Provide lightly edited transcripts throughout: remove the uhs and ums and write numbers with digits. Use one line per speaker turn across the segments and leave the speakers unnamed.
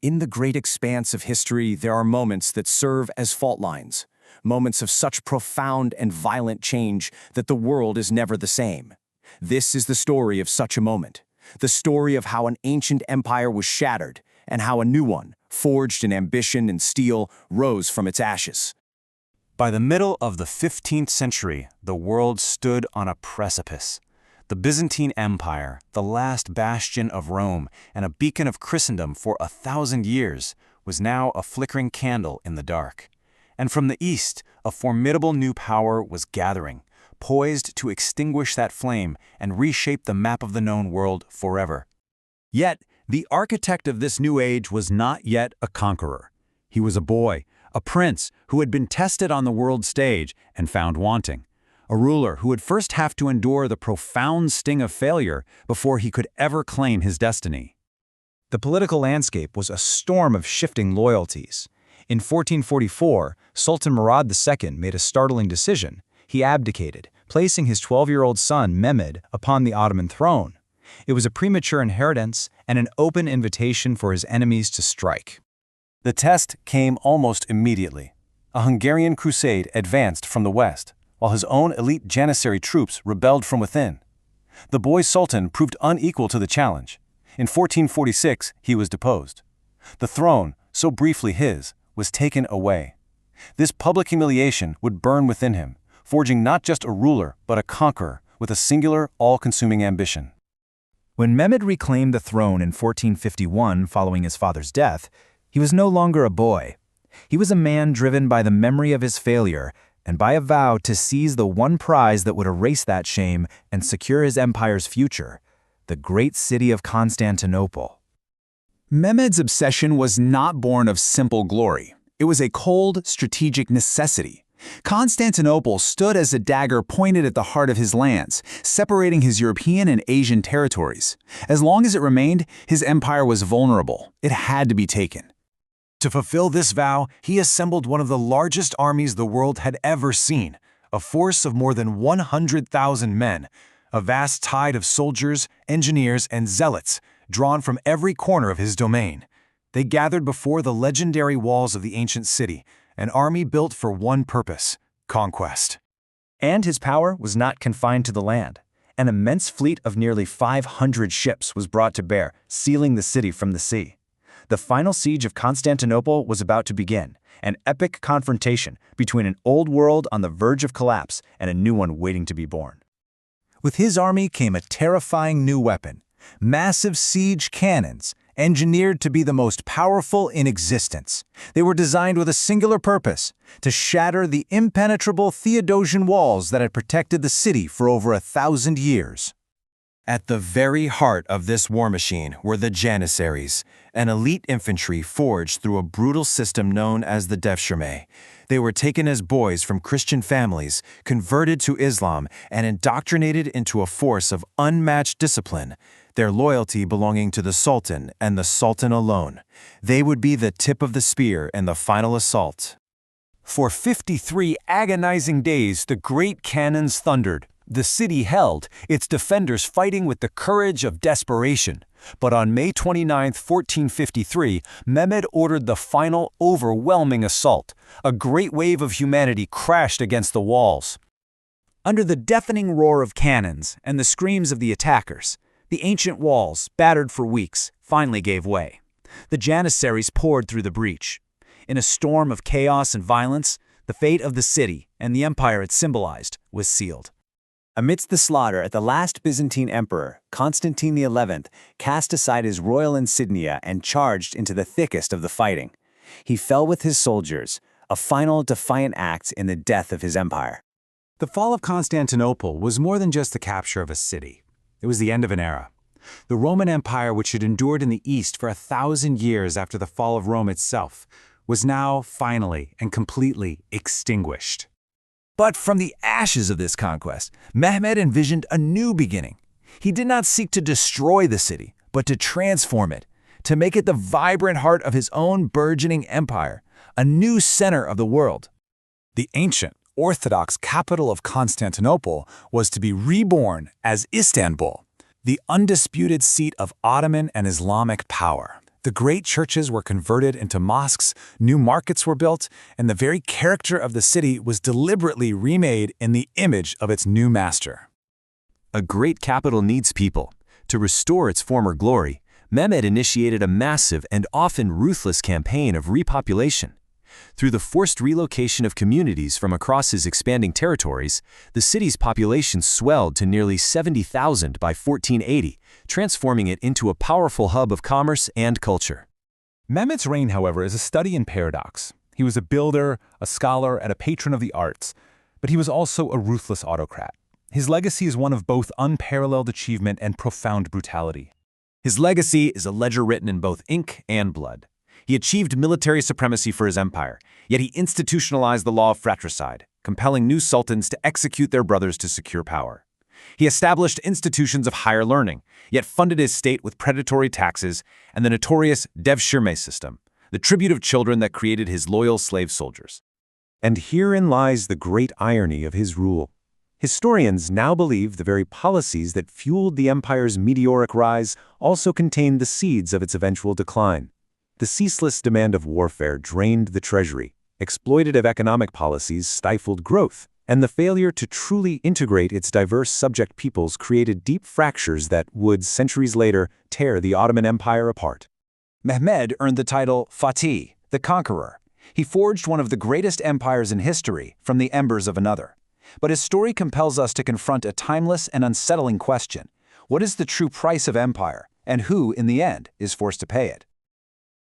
In the great expanse of history, there are moments that serve as fault lines, moments of such profound and violent change that the world is never the same. This is the story of such a moment, the story of how an ancient empire was shattered and how a new one, forged in ambition and steel, rose from its ashes.
By the middle of the 15th century, the world stood on a precipice. The Byzantine Empire, the last bastion of Rome and a beacon of Christendom for 1,000 years, was now a flickering candle in the dark. And from the east, a formidable new power was gathering, poised to extinguish that flame and reshape the map of the known world forever.
Yet, the architect of this new age was not yet a conqueror. He was a boy, a prince who had been tested on the world stage and found wanting. A ruler who would first have to endure the profound sting of failure before he could ever claim his destiny.
The political landscape was a storm of shifting loyalties. In 1444, Sultan Murad II made a startling decision. He abdicated, placing his 12-year-old son, Mehmed, upon the Ottoman throne. It was a premature inheritance and an open invitation for his enemies to strike.
The test came almost immediately. A Hungarian crusade advanced from the west, while his own elite Janissary troops rebelled from within. The boy sultan proved unequal to the challenge. In 1446, he was deposed. The throne, so briefly his, was taken away. This public humiliation would burn within him, forging not just a ruler, but a conqueror with a singular, all-consuming ambition.
When Mehmed reclaimed the throne in 1451 following his father's death, he was no longer a boy. He was a man driven by the memory of his failure and by a vow to seize the one prize that would erase that shame and secure his empire's future, the great city of Constantinople. Mehmed's obsession was not born of simple glory. It was a cold, strategic necessity. Constantinople stood as a dagger pointed at the heart of his lands, separating his European and Asian territories. As long as it remained, his empire was vulnerable. It had to be taken.
To fulfill this vow, he assembled one of the largest armies the world had ever seen, a force of more than 100,000 men, a vast tide of soldiers, engineers, and zealots, drawn from every corner of his domain. They gathered before the legendary walls of the ancient city, an army built for one purpose: conquest.
And his power was not confined to the land. An immense fleet of nearly 500 ships was brought to bear, sealing the city from the sea. The final siege of Constantinople was about to begin, an epic confrontation between an old world on the verge of collapse and a new one waiting to be born. With his army came a terrifying new weapon: massive siege cannons, engineered to be the most powerful in existence. They were designed with a singular purpose: to shatter the impenetrable Theodosian walls that had protected the city for over 1,000 years.
At the very heart of this war machine were the Janissaries, an elite infantry forged through a brutal system known as the Devshirme. They were taken as boys from Christian families, converted to Islam, and indoctrinated into a force of unmatched discipline, their loyalty belonging to the Sultan and the Sultan alone. They would be the tip of the spear in the final assault.
For 53 agonizing days, the great cannons thundered. The city held, its defenders fighting with the courage of desperation. But on May 29, 1453, Mehmed ordered the final, overwhelming assault. A great wave of humanity crashed against the walls.
Under the deafening roar of cannons and the screams of the attackers, the ancient walls, battered for weeks, finally gave way. The Janissaries poured through the breach. In a storm of chaos and violence, the fate of the city and the empire it symbolized was sealed.
Amidst the slaughter, the last Byzantine emperor, Constantine XI, cast aside his royal insignia and charged into the thickest of the fighting. He fell with his soldiers, a final defiant act in the death of his empire.
The fall of Constantinople was more than just the capture of a city. It was the end of an era. The Roman Empire, which had endured in the East for 1,000 years after the fall of Rome itself, was now finally and completely extinguished.
But from the ashes of this conquest, Mehmed envisioned a new beginning. He did not seek to destroy the city, but to transform it, to make it the vibrant heart of his own burgeoning empire, a new center of the world.
The ancient, Orthodox capital of Constantinople was to be reborn as Istanbul, the undisputed seat of Ottoman and Islamic power. The great churches were converted into mosques, new markets were built, and the very character of the city was deliberately remade in the image of its new master.
A great capital needs people. To restore its former glory, Mehmed initiated a massive and often ruthless campaign of repopulation. Through the forced relocation of communities from across his expanding territories, the city's population swelled to nearly 70,000 by 1480, transforming it into a powerful hub of commerce and culture.
Mehmed's reign, however, is a study in paradox. He was a builder, a scholar, and a patron of the arts, but he was also a ruthless autocrat. His legacy is one of both unparalleled achievement and profound brutality.
His legacy is a ledger written in both ink and blood. He achieved military supremacy for his empire, yet he institutionalized the law of fratricide, compelling new sultans to execute their brothers to secure power. He established institutions of higher learning, yet funded his state with predatory taxes and the notorious devshirme system, the tribute of children that created his loyal slave soldiers.
And herein lies the great irony of his rule. Historians now believe the very policies that fueled the empire's meteoric rise also contained the seeds of its eventual decline. The ceaseless demand of warfare drained the treasury, exploitative economic policies stifled growth, and the failure to truly integrate its diverse subject peoples created deep fractures that would, centuries later, tear the Ottoman Empire apart.
Mehmed earned the title Fatih, the Conqueror. He forged one of the greatest empires in history from the embers of another. But his story compels us to confront a timeless and unsettling question. What is the true price of empire, and who, in the end, is forced to pay it?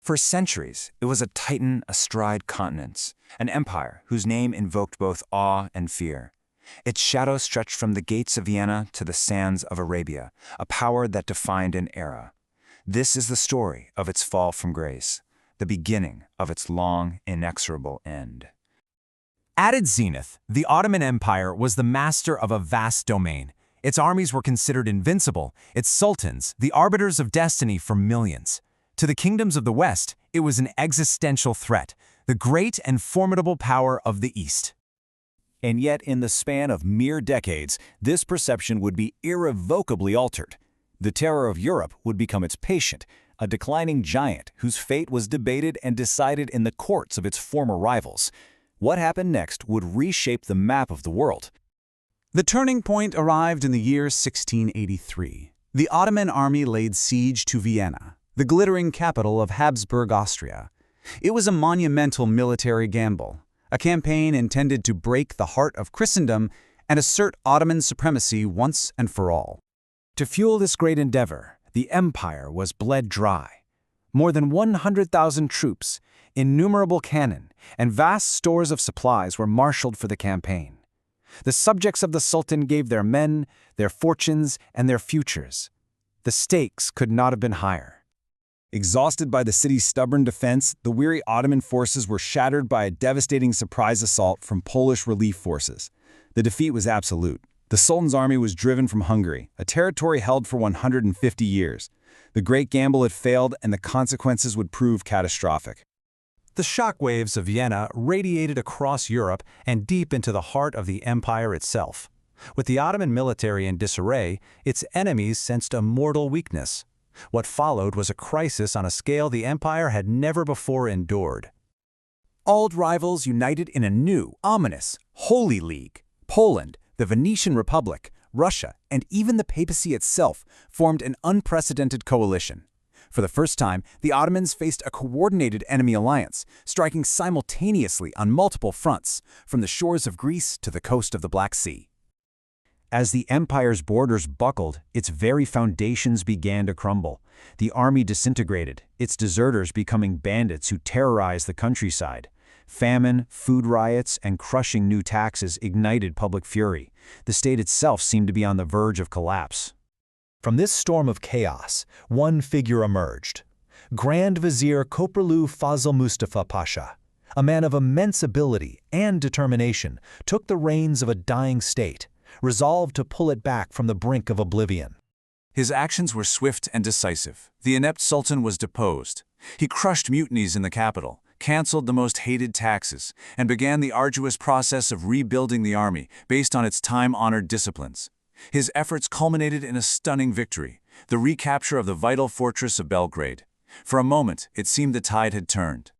For centuries, it was a titan astride continents, an empire whose name invoked both awe and fear. Its shadow stretched from the gates of Vienna to the sands of Arabia, a power that defined an era. This is the story of its fall from grace, the beginning of its long, inexorable end.
At its zenith, the Ottoman Empire was the master of a vast domain. Its armies were considered invincible, its sultans the arbiters of destiny for millions. To the kingdoms of the West, it was an existential threat, the great and formidable power of the East.
And yet, in the span of mere decades, this perception would be irrevocably altered. The terror of Europe would become its patient, a declining giant whose fate was debated and decided in the courts of its former rivals. What happened next would reshape the map of the world.
The turning point arrived in the year 1683. The Ottoman army laid siege to Vienna, the glittering capital of Habsburg Austria. It was a monumental military gamble, a campaign intended to break the heart of Christendom and assert Ottoman supremacy once and for all.
To fuel this great endeavor, the empire was bled dry. More than 100,000 troops, innumerable cannon, and vast stores of supplies were marshaled for the campaign. The subjects of the Sultan gave their men, their fortunes, and their futures. The stakes could not have been higher.
Exhausted by the city's stubborn defense, the weary Ottoman forces were shattered by a devastating surprise assault from Polish relief forces. The defeat was absolute. The Sultan's army was driven from Hungary, a territory held for 150 years. The great gamble had failed, and the consequences would prove catastrophic.
The shockwaves of Vienna radiated across Europe and deep into the heart of the empire itself. With the Ottoman military in disarray, its enemies sensed a mortal weakness. What followed was a crisis on a scale the empire had never before endured.
Old rivals united in a new, ominous, Holy League. Poland, the Venetian Republic, Russia, and even the papacy itself formed an unprecedented coalition. For the first time, the Ottomans faced a coordinated enemy alliance, striking simultaneously on multiple fronts, from the shores of Greece to the coast of the Black Sea.
As the empire's borders buckled, its very foundations began to crumble. The army disintegrated, its deserters becoming bandits who terrorized the countryside. Famine, food riots, and crushing new taxes ignited public fury. The state itself seemed to be on the verge of collapse.
From this storm of chaos, one figure emerged. Grand Vizier Köprülü Fazıl Mustafa Pasha, a man of immense ability and determination, took the reins of a dying state, resolved to pull it back from the brink of oblivion.
His actions were swift and decisive. The inept sultan was deposed. He crushed mutinies in the capital, canceled the most hated taxes, and began the arduous process of rebuilding the army based on its time-honored disciplines. His efforts culminated in a stunning victory, the recapture of the vital fortress of Belgrade.
For a moment, it seemed the tide had turned.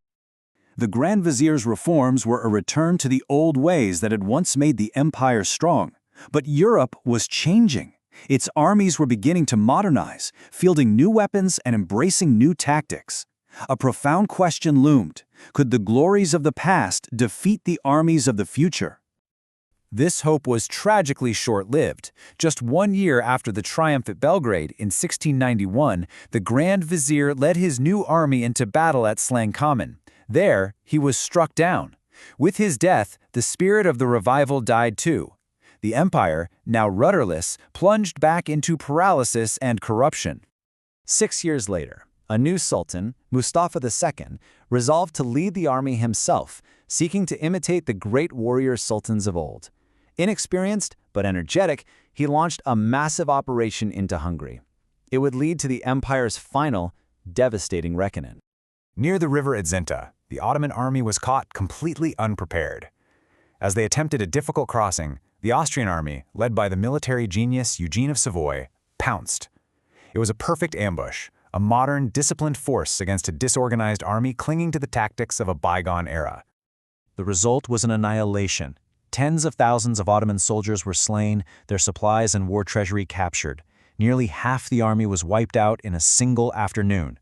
The Grand Vizier's reforms were a return to the old ways that had once made the empire strong. But Europe was changing. Its armies were beginning to modernize, fielding new weapons and embracing new tactics. A profound question loomed. Could the glories of the past defeat the armies of the future?
This hope was tragically short-lived. Just 1 year after the triumph at Belgrade in 1691, the Grand Vizier led his new army into battle at Slankamen. There, he was struck down. With his death, the spirit of the revival died too. The empire, now rudderless, plunged back into paralysis and corruption.
6 years later, a new sultan, Mustafa II, resolved to lead the army himself, seeking to imitate the great warrior sultans of old. Inexperienced but energetic, he launched a massive operation into Hungary. It would lead to the empire's final, devastating reckoning.
Near the river Edzenta, the Ottoman army was caught completely unprepared. As they attempted a difficult crossing, the Austrian army, led by the military genius Eugene of Savoy, pounced. It was a perfect ambush, a modern, disciplined force against a disorganized army clinging to the tactics of a bygone era.
The result was an annihilation. Tens of thousands of Ottoman soldiers were slain, their supplies and war treasury captured. Nearly half the army was wiped out in a single afternoon.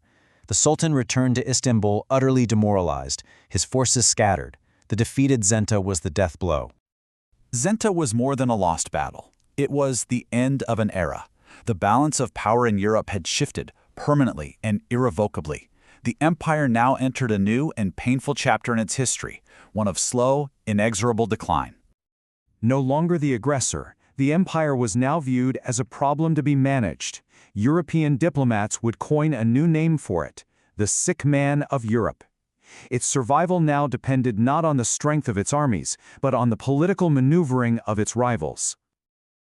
The Sultan returned to Istanbul utterly demoralized, his forces scattered. The defeated Zenta was the death blow.
Zenta was more than a lost battle. It was the end of an era. The balance of power in Europe had shifted, permanently and irrevocably. The empire now entered a new and painful chapter in its history, one of slow, inexorable decline.
No longer the aggressor, the empire was now viewed as a problem to be managed. European diplomats would coin a new name for it, the sick man of Europe. Its survival now depended not on the strength of its armies, but on the political maneuvering of its rivals.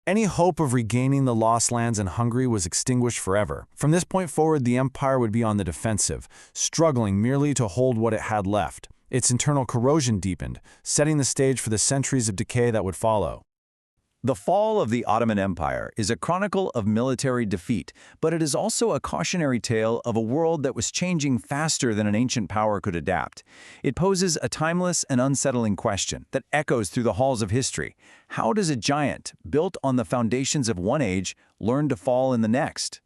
Any hope of regaining the lost lands in Hungary was extinguished forever. From this point forward, the empire would be on the defensive, struggling merely to hold what it had left. Its internal corrosion deepened, setting the stage for the centuries of decay that would follow.
The fall of the Ottoman Empire is a chronicle of military defeat, but it is also a cautionary tale of a world that was changing faster than an ancient power could adapt. It poses a timeless and unsettling question that echoes through the halls of history. How does a giant, built on the foundations of one age, learn to fall in the next?